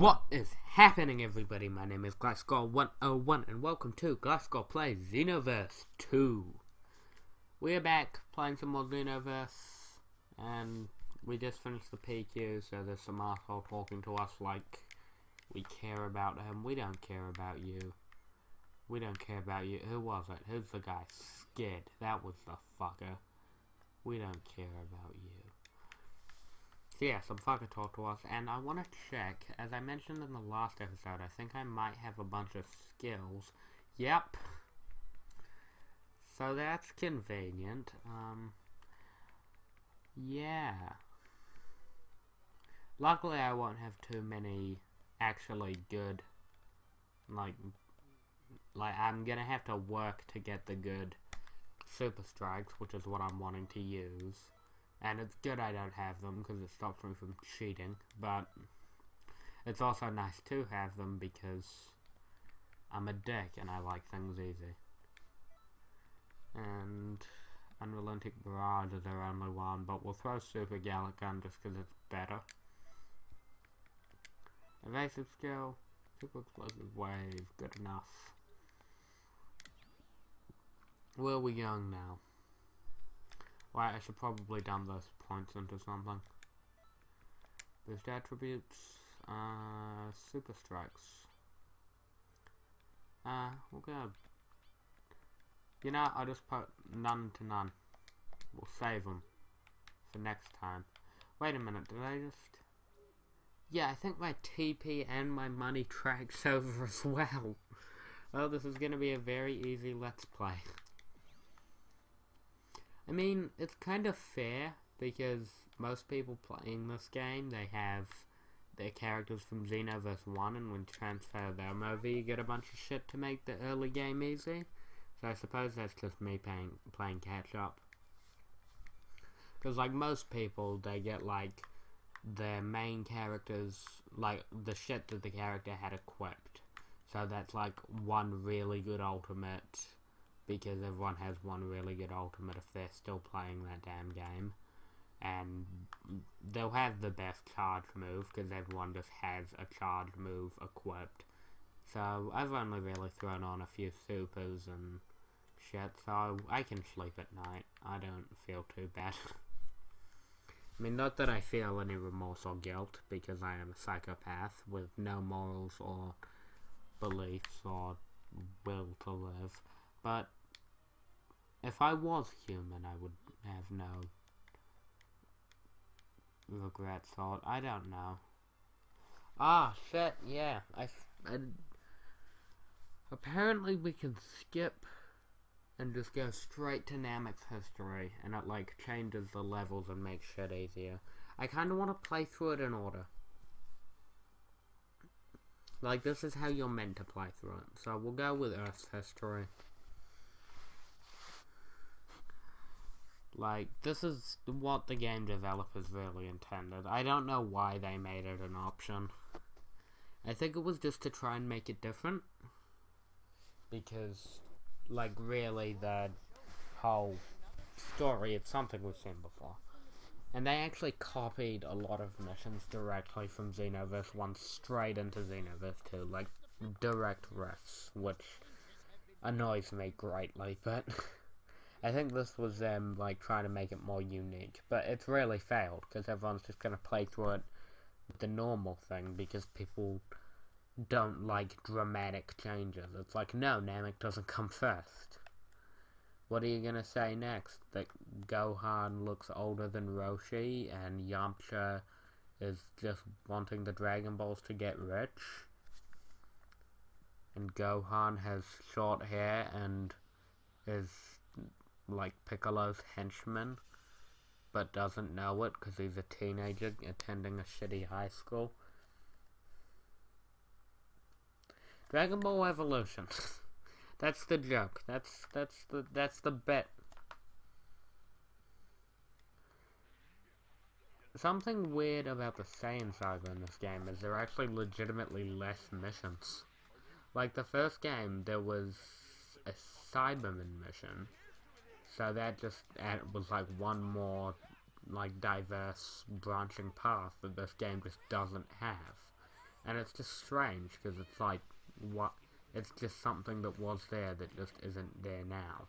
What is happening, everybody? My name is Gliscor101 and welcome to Gliscor Plays Xenoverse 2. We're back playing some more Xenoverse and we just finished the PQ, so there's some asshole talking to us like we care about him. We don't care about you. We don't care about you. Who was it? Who's the guy? Skid. That was the fucker. We don't care about you. So yeah, some fucker talked to us, and I want to check, as I mentioned in the last episode, I think I might have a bunch of skills. Yep. So that's convenient. Yeah. Luckily I won't have too many actually good, like I'm gonna have to work to get the good super strikes, which is what I'm wanting to use. And it's good I don't have them, because it stops me from cheating, but it's also nice to have them, because I'm a dick and I like things easy. And Unrelenting Barrage is our only one, but we'll throw Super Gallic Gun just because it's better. Evasive Skill, Super Explosive Wave, good enough. Where are we going now? Right, I should probably dump those points into something. Boost attributes, super strikes. We'll go. You know, I'll just put none to none. We'll save them for next time. Wait a minute, did I just? Yeah, I think my TP and my money tracks over as well. Well, this is gonna be a very easy let's play. I mean, it's kind of fair, because most people playing this game, they have their characters from Xenoverse 1, and when you transfer them over, you get a bunch of shit to make the early game easy. So I suppose that's just me playing catch-up. Because, like, most people, they get, like, their main characters, like, the shit that the character had equipped. So that's, like, one really good ultimate, because everyone has one really good ultimate if they're still playing that damn game. And they'll have the best charge move, because everyone just has a charge move equipped. So I've only really thrown on a few supers and shit, so I can sleep at night. I don't feel too bad. I mean, not that I feel any remorse or guilt, because I am a psychopath with no morals or beliefs or will to live. But if I was human, I would have no regrets or I don't know. Ah, shit, yeah. Apparently we can skip and just go straight to Namek's history, and it, like, changes the levels and makes shit easier. I kinda wanna play through it in order. Like, this is how you're meant to play through it. So we'll go with Earth's history. Like, this is what the game developers really intended. I don't know why they made it an option. I think it was just to try and make it different. Because, like, really the whole story is something we've seen before. And they actually copied a lot of missions directly from Xenoverse 1 straight into Xenoverse 2. Like, direct riffs, which annoys me greatly, but I think this was them, like, trying to make it more unique. But it's really failed, because everyone's just going to play through it with the normal thing, because people don't like dramatic changes. It's like, no, Namek doesn't come first. What are you going to say next? That Gohan looks older than Roshi, and Yamcha is just wanting the Dragon Balls to get rich? And Gohan has short hair and is like Piccolo's henchman, but doesn't know it because he's a teenager attending a shitty high school. Dragon Ball Evolution. That's the joke. That's the bit. Something weird about the Saiyan Saga in this game is there are actually legitimately less missions. Like, the first game, there was a Cyberman mission. So that just was like one more, like, diverse branching path that this game just doesn't have. And it's just strange, because it's like, what? It's just something that was there that just isn't there now.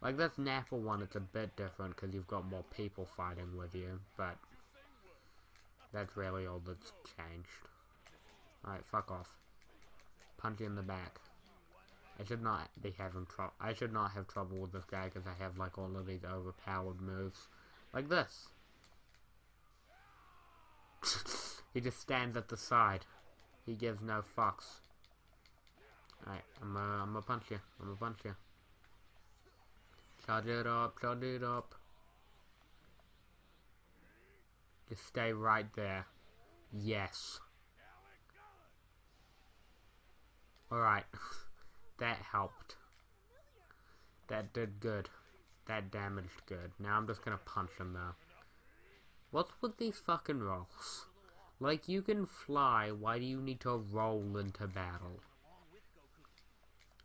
Like this Nappa one, it's a bit different, because you've got more people fighting with you, but that's really all that's changed. Alright, fuck off. Punch you in the back. I should not be having trouble. I should not have trouble with this guy because I have like all of these overpowered moves. Like this. He just stands at the side. He gives no fucks. Alright, I'm gonna punch you. I'm gonna punch you. Charge it up, charge it up. Just stay right there. Yes. Alright. That helped. That did good. That damaged good. Now I'm just gonna punch him though. What's with these fucking rolls? Like, you can fly, why do you need to roll into battle?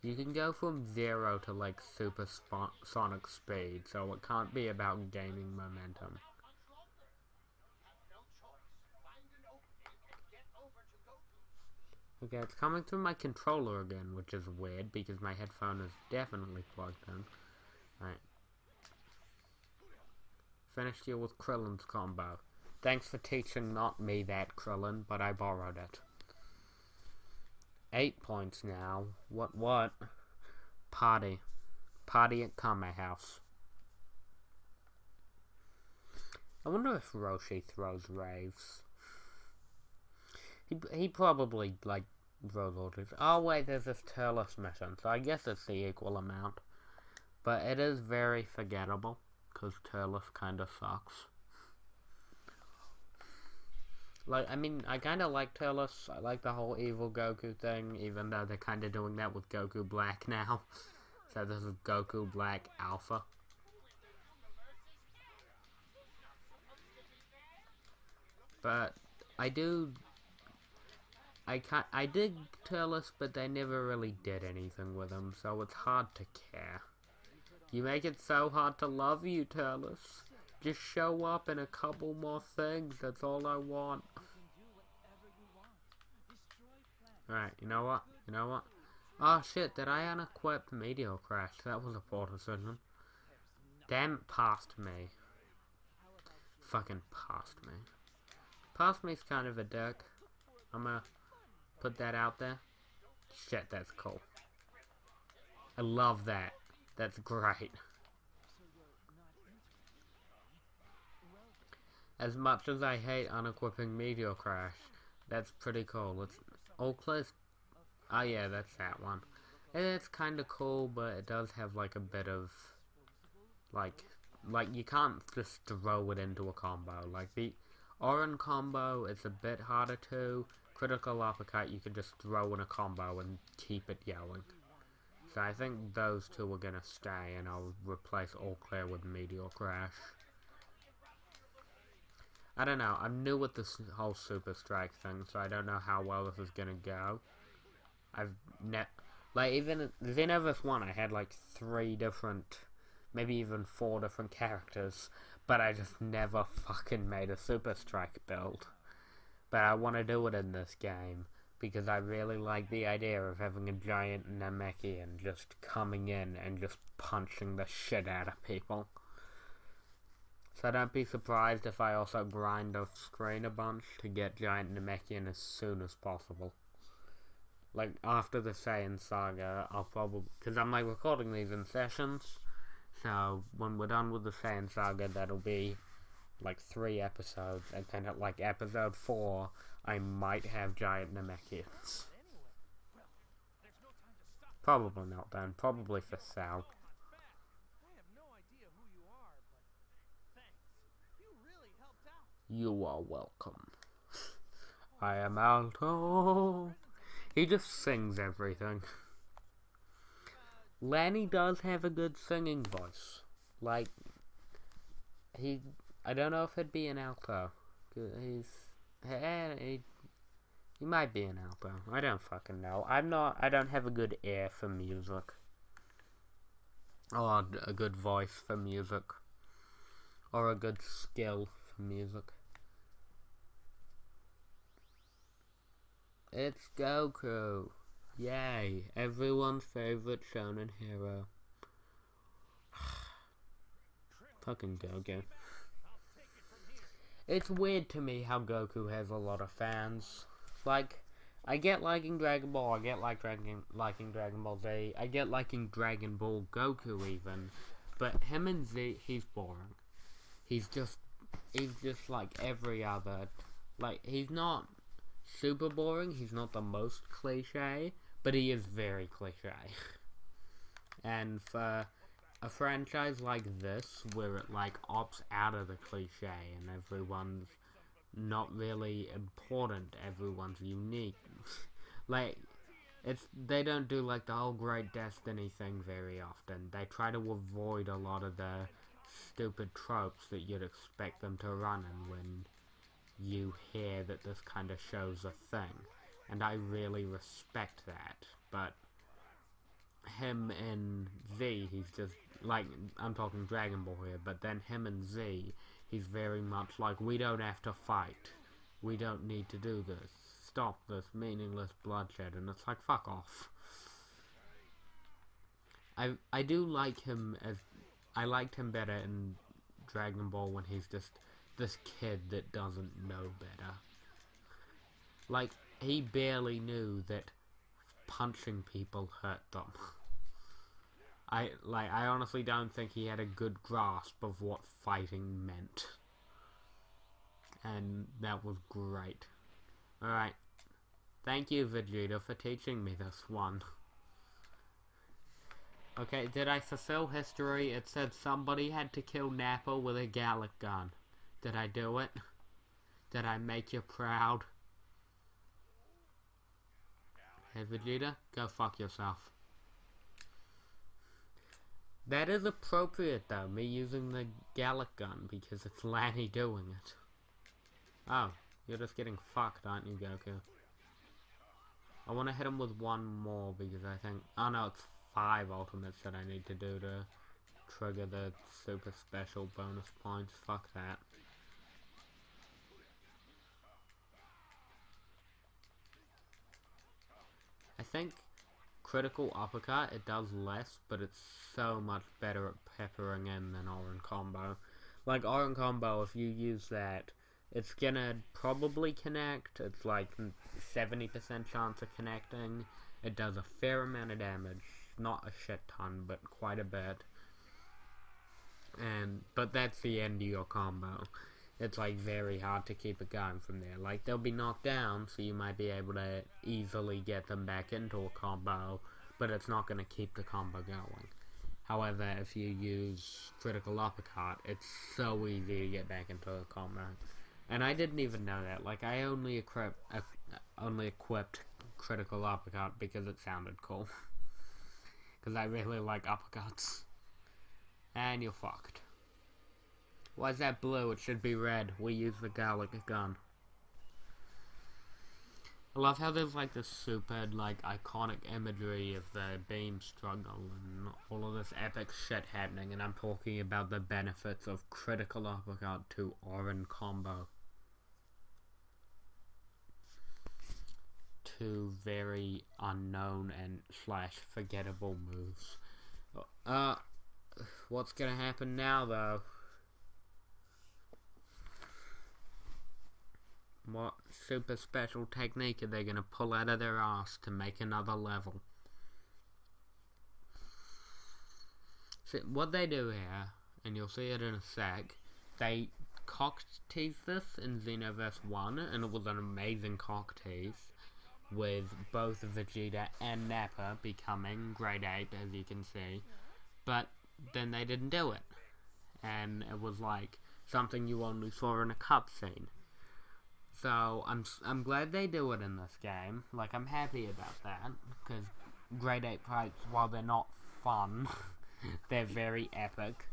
You can go from 0 to like supersonic speed, so it can't be about gaining momentum. Okay, it's coming through my controller again, which is weird, because my headphone is definitely plugged in. Alright. Finished you with Krillin's combo. Thanks for teaching not me that, Krillin, but I borrowed it. 8 points now. What? Party. Party at Kame House. I wonder if Roshi throws raves. He probably, like, throws all these. Oh, wait, there's this Turles mission, so I guess it's the equal amount. But it is very forgettable, because Turles kinda sucks. Like, I mean, I kinda like Turles. I like the whole evil Goku thing, even though they're kinda doing that with Goku Black now. So this is Goku Black Alpha. But I dig Turles, but they never really did anything with him, so it's hard to care. You make it so hard to love you, Turles. Just show up in a couple more things, that's all I want. Alright, you know what? Oh shit, did I unequip Meteor Crash? That was a poor decision. Damn it, past me. Fucking past me. Past me's kind of a dick. I'm gonna put that out there. Shit, that's cool. I love that. That's great. As much as I hate unequipping Meteor Crash, that's pretty cool. It's all close. Oh yeah, that's that one. It's kind of cool, but it does have like a bit of like you can't just throw it into a combo. Like the Orin combo, it's a bit harder to. Critical uppercut, you can just throw in a combo and keep it going. So I think those two are gonna stay, and I'll replace All Clear with Meteor Crash. I don't know, I'm new with this whole Super Strike thing, so I don't know how well this is gonna go. Like, even in Xenoverse 1, I had like 3 different, maybe even 4 different characters, but I just never fucking made a Super Strike build. But I want to do it in this game, because I really like the idea of having a giant Namekian just coming in and just punching the shit out of people. So don't be surprised if I also grind off screen a bunch to get giant Namekian as soon as possible. Like, after the Saiyan Saga, I'll probably, because I'm like recording these in sessions, so when we're done with the Saiyan Saga, that'll be like 3 episodes, and then at like episode 4, I might have giant Namekians. Probably not then, probably for Sal. You are welcome. I am Alto. He just sings everything. Lanny does have a good singing voice. Like, I don't know if he'd be an alto. He might be an alto. I don't fucking know. I don't have a good ear for music. Or a good voice for music. Or a good skill for music. It's Goku. Yay, everyone's favorite shonen hero. Fucking Goku. It's weird to me how Goku has a lot of fans. Like, I get liking Dragon Ball, I get liking Dragon Ball Z, I get liking Dragon Ball Goku even, but him and Z, he's boring. He's just like every other, like, he's not super boring, he's not the most cliche, but he is very cliche. And for a franchise like this, where it like opts out of the cliche and everyone's not really important, everyone's unique. Like, they don't do like the whole Great Destiny thing very often. They try to avoid a lot of the stupid tropes that you'd expect them to run in when you hear that this kind of show's a thing. And I really respect that. But him and Z, he's just like, I'm talking Dragon Ball here, but then him and Z, he's very much like, we don't have to fight. We don't need to do this. Stop this meaningless bloodshed. And it's like, fuck off. I do like him as, I liked him better in Dragon Ball when he's just this kid that doesn't know better. Like, he barely knew that punching people hurt them. I honestly don't think he had a good grasp of what fighting meant. And that was great. Alright. Thank you, Vegeta, for teaching me this one. Okay, did I fulfill history? It said somebody had to kill Nappa with a Gallic gun. Did I do it? Did I make you proud? Hey, Vegeta, go fuck yourself. That is appropriate, though, me using the Gallic gun, because it's Lanny doing it. Oh, you're just getting fucked, aren't you, Goku? I want to hit him with one more, because I think... Oh no, it's 5 ultimates that I need to do to trigger the super special bonus points. Fuck that. I think critical uppercut, it does less, but it's so much better at peppering in than Orin Combo. Like, Orin Combo, if you use that, it's gonna probably connect. It's like 70% chance of connecting. It does a fair amount of damage. Not a shit ton, but quite a bit. But that's the end of your combo. It's like very hard to keep it going from there. Like, they'll be knocked down, so you might be able to easily get them back into a combo, but it's not going to keep the combo going. However, if you use critical uppercut, it's so easy to get back into a combo. And I didn't even know that. Like, I only equipped critical uppercut because it sounded cool. Because I really like uppercuts. And you're fucked. Why is that blue? It should be red. We use the Gallic gun. I love how there's like this super, like, iconic imagery of the beam struggle and all of this epic shit happening, and I'm talking about the benefits of critical uppercut to Orin Combo. Two very unknown and / forgettable moves. What's gonna happen now, though? What super special technique are they gonna pull out of their ass to make another level? So what they do here, and you'll see it in a sec, they cock-tease this in Xenoverse 1, and it was an amazing cock-tease, with both Vegeta and Nappa becoming Great Ape, as you can see, but then they didn't do it, and it was like something you only saw in a cutscene. So, I'm glad they do it in this game. Like, I'm happy about that, because Great Ape fights, while they're not fun, they're very epic.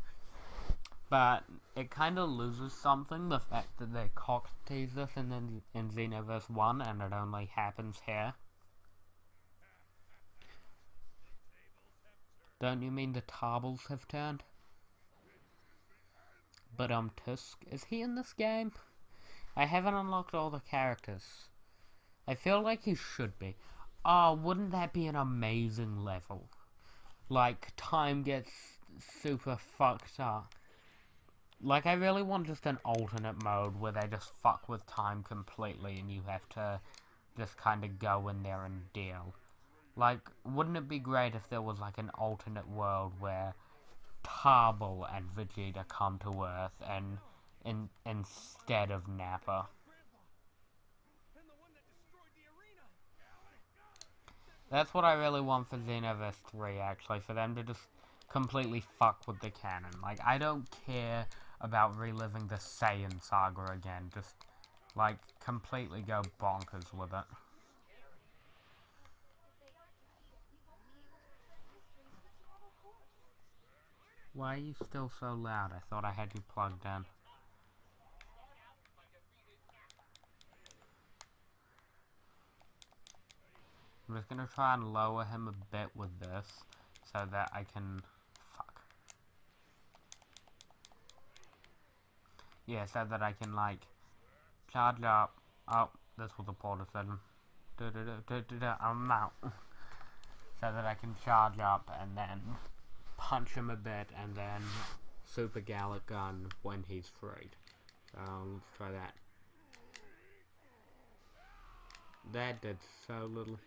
But it kind of loses something, the fact that they cock-tease this in Xenoverse 1, and it only happens here. Don't you mean the tables have turned? But Tusk, is he in this game? I haven't unlocked all the characters. I feel like he should be. Oh, wouldn't that be an amazing level? Like, time gets super fucked up. Like, I really want just an alternate mode where they just fuck with time completely and you have to just kind of go in there and deal. Like, wouldn't it be great if there was, like, an alternate world where Tarbell and Vegeta come to Earth and instead of Nappa? That's what I really want for Xenoverse 3, actually, for them to just completely fuck with the canon. Like, I don't care about reliving the Saiyan Saga again, just, like, completely go bonkers with it. Why are you still so loud? I thought I had you plugged in. I'm just gonna try and lower him a bit with this, so that I can... Fuck. Yeah, so that I can, like, charge up. Oh, this was a poor decision. I'm out. So that I can charge up and then punch him a bit and then Super Gallic Gun when he's freed. So, let's try that. That did so little.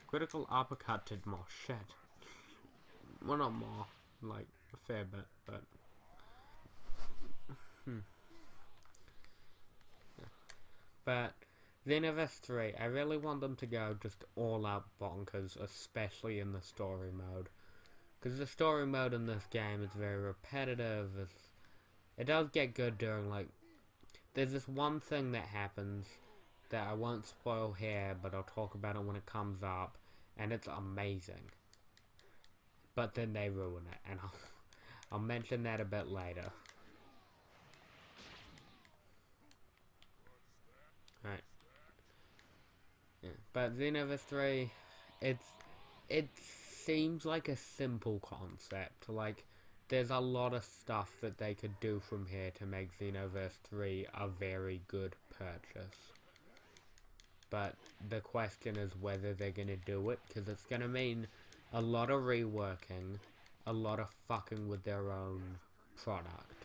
Critical uppercut did more shit. Well, not more, like a fair bit, but But Xenoverse 3, I really want them to go just all out bonkers, especially in the story mode. Because the story mode in this game is very repetitive. It does get good during, like, there's this one thing that happens that I won't spoil here, but I'll talk about it when it comes up, and it's amazing. But then they ruin it, and I'll mention that a bit later. Right. Yeah. But Xenoverse 3, it seems like a simple concept. Like, there's a lot of stuff that they could do from here to make Xenoverse 3 a very good purchase. But the question is whether they're gonna do it, because it's gonna mean a lot of reworking, a lot of fucking with their own product.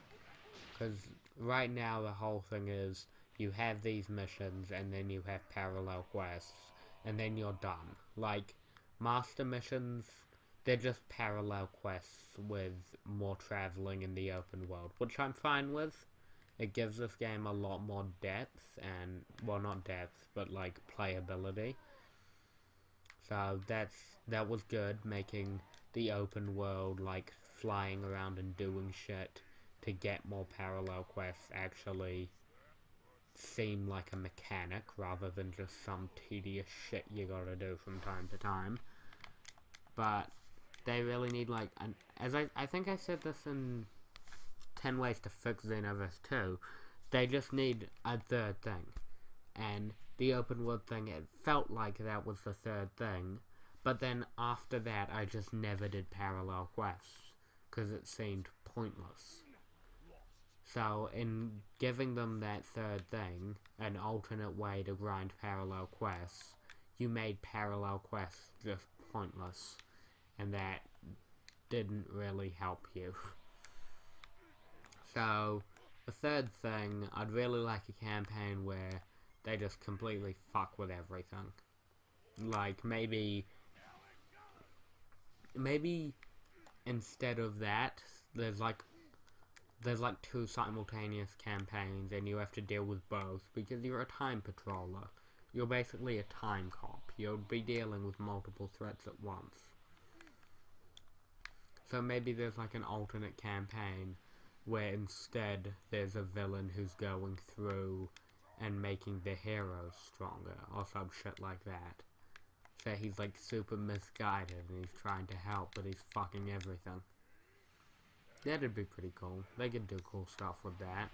Because right now the whole thing is, you have these missions, and then you have parallel quests, and then you're done. Like, master missions, they're just parallel quests with more traveling in the open world, which I'm fine with. It gives this game a lot more depth, and, well, not depth, but, like, playability. So, that was good, making the open world, like, flying around and doing shit to get more parallel quests actually seem like a mechanic rather than just some tedious shit you gotta do from time to time. But they really need, like, I think I said this in 10 Ways to Fix Xenoverse 2, they just need a third thing. And the open world thing, it felt like that was the third thing, but then after that I just never did parallel quests, because it seemed pointless. So, in giving them that third thing, an alternate way to grind parallel quests, you made parallel quests just pointless, and that didn't really help you. So, the third thing, I'd really like a campaign where they just completely fuck with everything. Like, maybe instead of that, there's like 2 simultaneous campaigns and you have to deal with both because you're a time patroller. You're basically a time cop. You'll be dealing with multiple threats at once. So maybe there's like an alternate campaign where instead there's a villain who's going through and making the heroes stronger or some shit like that. So he's like super misguided and he's trying to help but he's fucking everything. That'd be pretty cool. They could do cool stuff with that.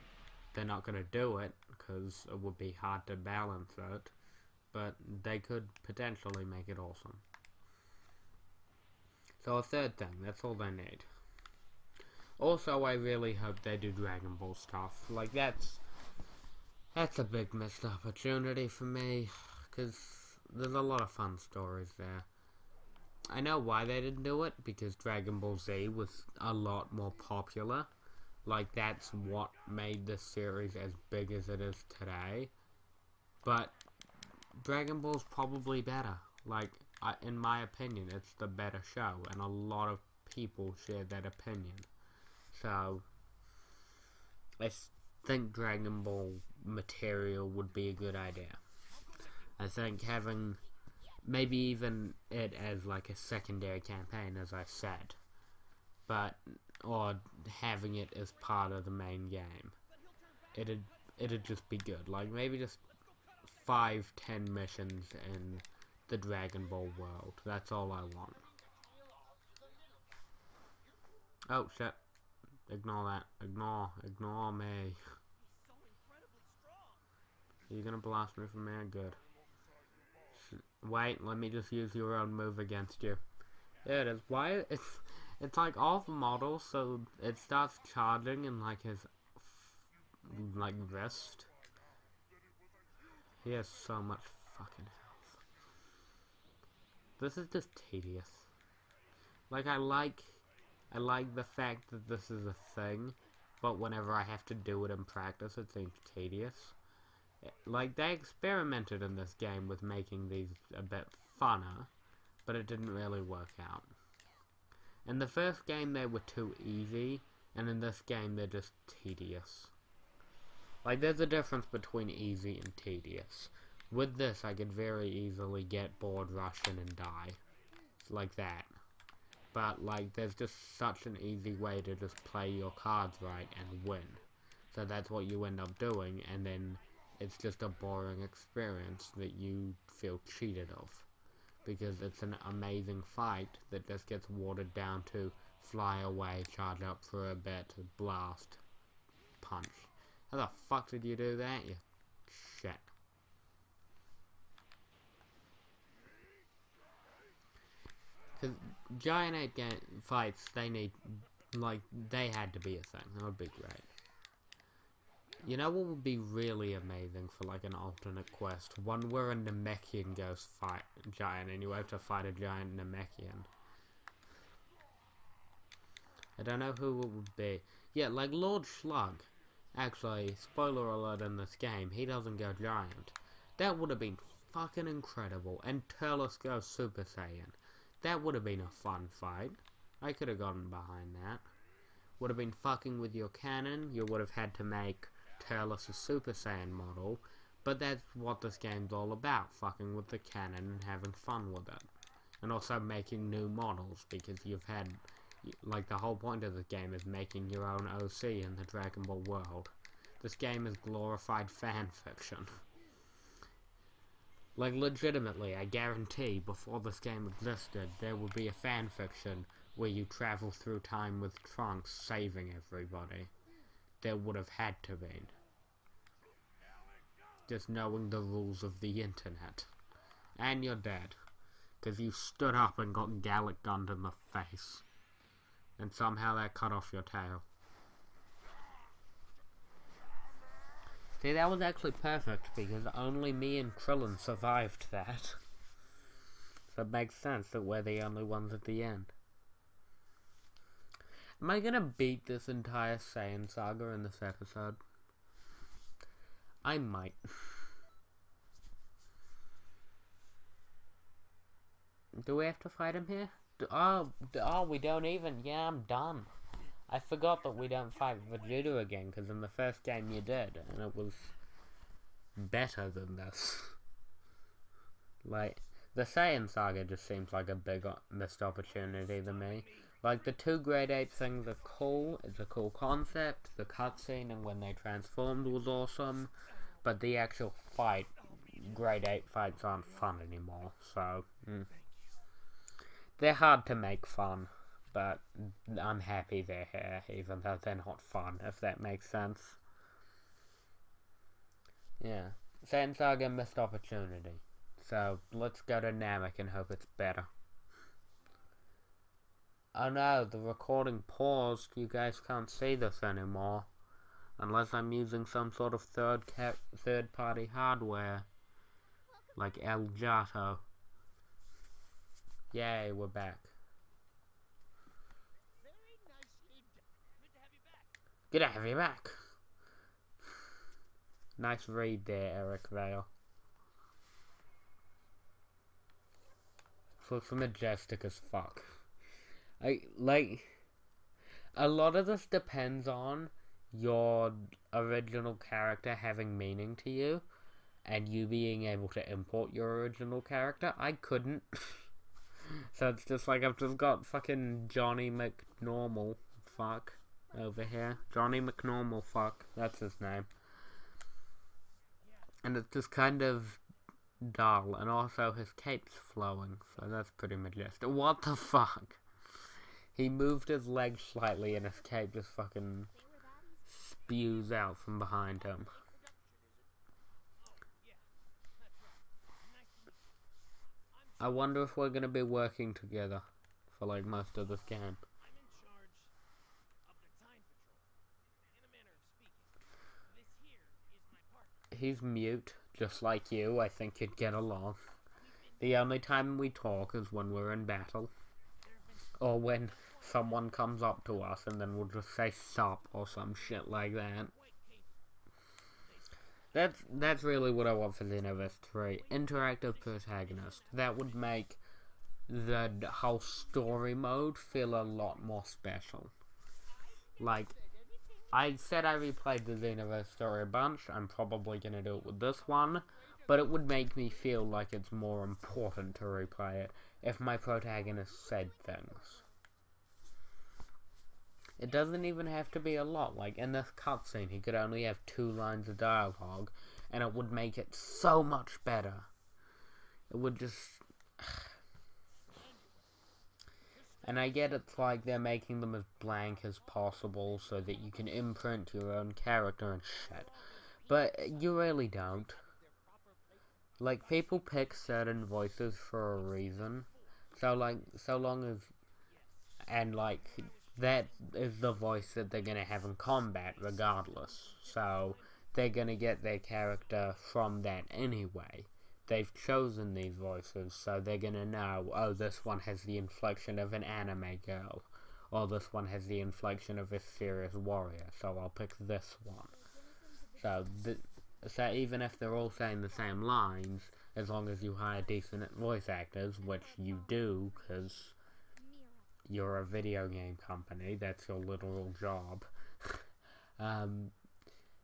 They're not gonna do it, because it would be hard to balance it, but they could potentially make it awesome. So a third thing, that's all they need. Also, I really hope they do Dragon Ball stuff. Like, that's That's a big missed opportunity for me, because there's a lot of fun stories there. I know why they didn't do it, because Dragon Ball Z was a lot more popular. Like, that's what made this series as big as it is today. But Dragon Ball's probably better. Like, in my opinion, it's the better show, and a lot of people share that opinion. So, I think Dragon Ball material would be a good idea. I think having maybe even it as like a secondary campaign, as I said, or having it as part of the main game, it'd just be good. Like maybe just 5-10 missions in the Dragon Ball world. That's all I want. Oh shit. Ignore that. Ignore me. Are you gonna blast me from there? Good. Wait, let me just use your own move against you. There it is. Why? It's like off model, so it starts charging in like his like wrist. He has so much fucking health. This is just tedious. Like I like the fact that this is a thing, but whenever I have to do it in practice, it seems tedious. Like, they experimented in this game with making these a bit funner, but it didn't really work out. In the first game, they were too easy, and in this game, they're just tedious. Like, there's a difference between easy and tedious. With this, I could very easily get bored, rush in, and die. Like that. But, like, there's just such an easy way to just play your cards right and win. So that's what you end up doing, and then it's just a boring experience that you feel cheated of. Because it's an amazing fight that just gets watered down to fly away, charge up for a bit, blast, punch. How the fuck did you do that, you shit? Because Giant 8 fights, they need, like, they had to be a thing. That would be great. You know what would be really amazing for, like, an alternate quest? One where a Namekian goes fight a giant, and you have to fight a giant Namekian. I don't know who it would be. Yeah, like Lord Slug. Actually, spoiler alert in this game, he doesn't go giant. That would have been fucking incredible. And Turles goes Super Saiyan. That would have been a fun fight. I could have gotten behind that. Would have been fucking with your cannon. You would have had to make Turles a Super Saiyan model. But that's what this game's all about. Fucking with the cannon and having fun with it. And also making new models. Because you've had... Like, the whole point of this game is making your own OC in the Dragon Ball world. This game is glorified fan fiction. Like, legitimately, I guarantee, before this game existed, there would be a fan fiction where you travel through time with Trunks saving everybody. There would have had to be. Just knowing the rules of the internet. And you're dead. Because you stood up and got Gallic gunned in the face. And somehow that cut off your tail. See, that was actually perfect, because only me and Krillin survived that. So it makes sense that we're the only ones at the end. Am I gonna beat this entire Saiyan Saga in this episode? I might. Do we have to fight him here? Oh, we don't even. Yeah, I'm done. I forgot that we don't fight Vegeta again, because in the first game you did, and it was better than this. Like, the Saiyan Saga just seems like a big missed opportunity to me. Like, the 2 Grade 8 things are cool, it's a cool concept, the cutscene and when they transformed was awesome, but the actual fight, Grade 8 fights aren't fun anymore, so... They're hard to make fun, but I'm happy they're here, even though they're not fun, if that makes sense. Yeah. Saiyan Saga missed opportunity. So, let's go to Namek and hope it's better. Oh no, the recording paused. You guys can't see this anymore. Unless I'm using some sort of third-party hardware. Like Elgato. Yay, we're back. Good to have you back. Nice read there, Eric Vale. Looks majestic as fuck. A lot of this depends on your original character having meaning to you, and you being able to import your original character. I couldn't. So it's just like I've just got fucking Johnny McNormal fuck over here. Johnny McNormal fuck, that's his name. And it's just kind of dull, and also his cape's flowing, so that's pretty majestic. What the fuck? He moved his leg slightly and his cape just fucking spews out from behind him. I wonder if we're gonna be working together for like most of this game. He's mute, just like you. I think you'd get along. The only time we talk is when we're in battle. Or when someone comes up to us and then we'll just say stop or some shit like that. That's really what I want for Xenoverse 3. Interactive protagonist. That would make the whole story mode feel a lot more special. Like, I said I replayed the Xenoverse story a bunch. I'm probably gonna do it with this one. But it would make me feel like it's more important to replay it if my protagonist said things. It doesn't even have to be a lot. Like, in this cutscene, he could only have 2 lines of dialogue, and it would make it so much better. It would just... And I get it's like they're making them as blank as possible so that you can imprint your own character and shit. But you really don't. Like, people pick certain voices for a reason. So, like, so long as... And, like, that is the voice that they're gonna have in combat, regardless. So, they're gonna get their character from that anyway. They've chosen these voices, so they're gonna know, oh, this one has the inflection of an anime girl. Or this one has the inflection of a serious warrior, so I'll pick this one. So, so even if they're all saying the same lines, as long as you hire decent voice actors, which you do, because you're a video game company, that's your literal job,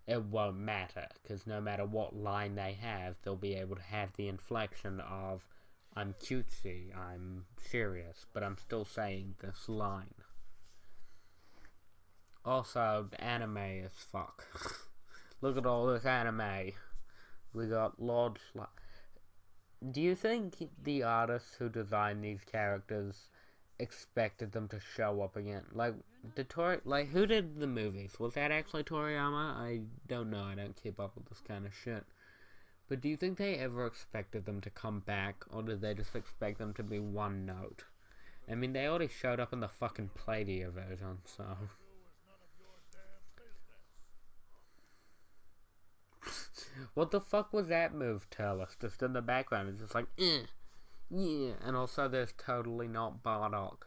it won't matter, because no matter what line they have, they'll be able to have the inflection of, I'm cutesy, I'm serious, but I'm still saying this line. Also, anime as fuck. Look at all this anime. We got Lord Do you think the artists who designed these characters expected them to show up again? Like, who did the movies? Was that actually Toriyama? I don't know. I don't keep up with this kind of shit. But do you think they ever expected them to come back, or did they just expect them to be one note? I mean, they already showed up in the fucking Playdia version, so... What the fuck was that move, tell us? Just in the background, it's just like, yeah. And also there's Totally Not Bardock.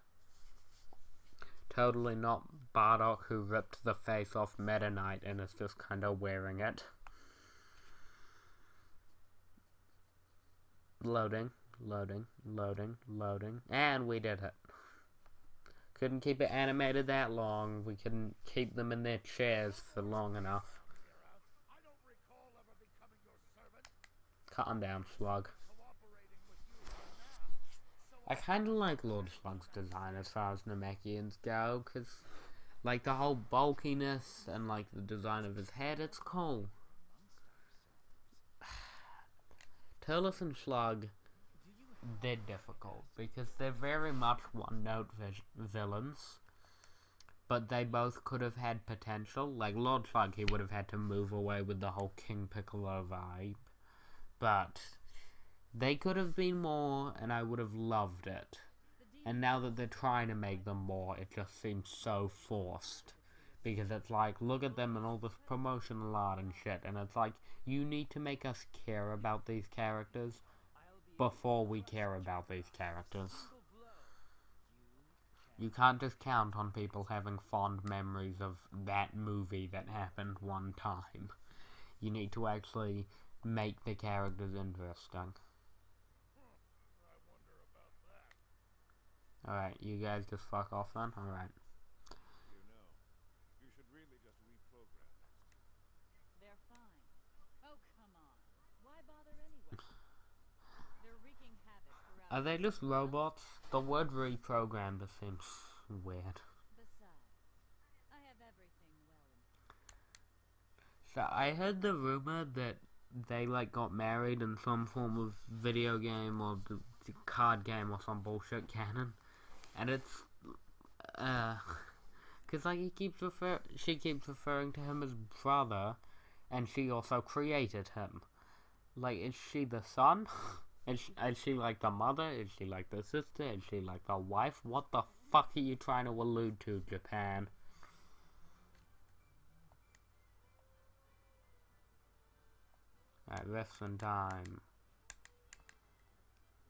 Totally Not Bardock, who ripped the face off Meta Knight and is just kind of wearing it. Loading, loading, loading, loading. And we did it. Couldn't keep it animated that long. We couldn't keep them in their chairs for long enough. Calm down, Slug. I kind of like Lord Slug's design as far as Namekians go, because, like, the whole bulkiness and, like, the design of his head, it's cool. Turles and Slug, they're difficult, because they're very much one-note villains, but they both could have had potential. Like, Lord Slug, he would have had to move away with the whole King Piccolo vibe. But they could have been more, and I would have loved it. And now that they're trying to make them more, it just seems so forced. Because it's like, look at them and all this promotional art and shit, and it's like, you need to make us care about these characters before we care about these characters. You can't just count on people having fond memories of that movie that happened one time. You need to actually make the characters interesting. Alright, you guys just fuck off then? Alright. You should really just reprogram them. They're fine. Oh, come on. Why bother anyway? They're wreaking havoc throughout. Are they just robots? The word reprogram just seems weird. Besides, I have everything well in. So I heard the rumor that they like got married in some form of video game or the card game or some bullshit canon, and it's cause like she keeps referring to him as brother, and she also created him. Like, is she the son? Is she like the mother? Is she like the sister? Is she like the wife? What the fuck are you trying to allude to, Japan? Alright, rest and time.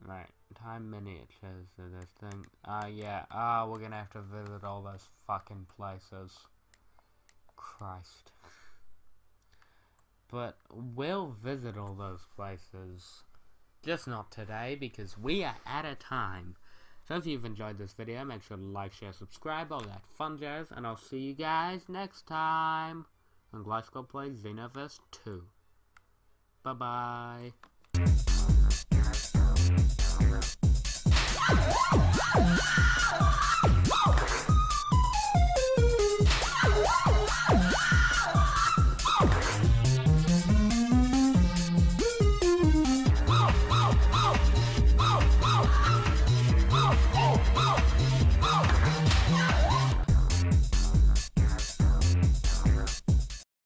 Right, time miniatures of this thing. Yeah. We're gonna have to visit all those fucking places. Christ. But we'll visit all those places. Just not today, because we are out of time. So if you've enjoyed this video, make sure to like, share, subscribe, all that fun jazz, and I'll see you guys next time on Gliscor Plays Xenoverse 2. Bye-bye.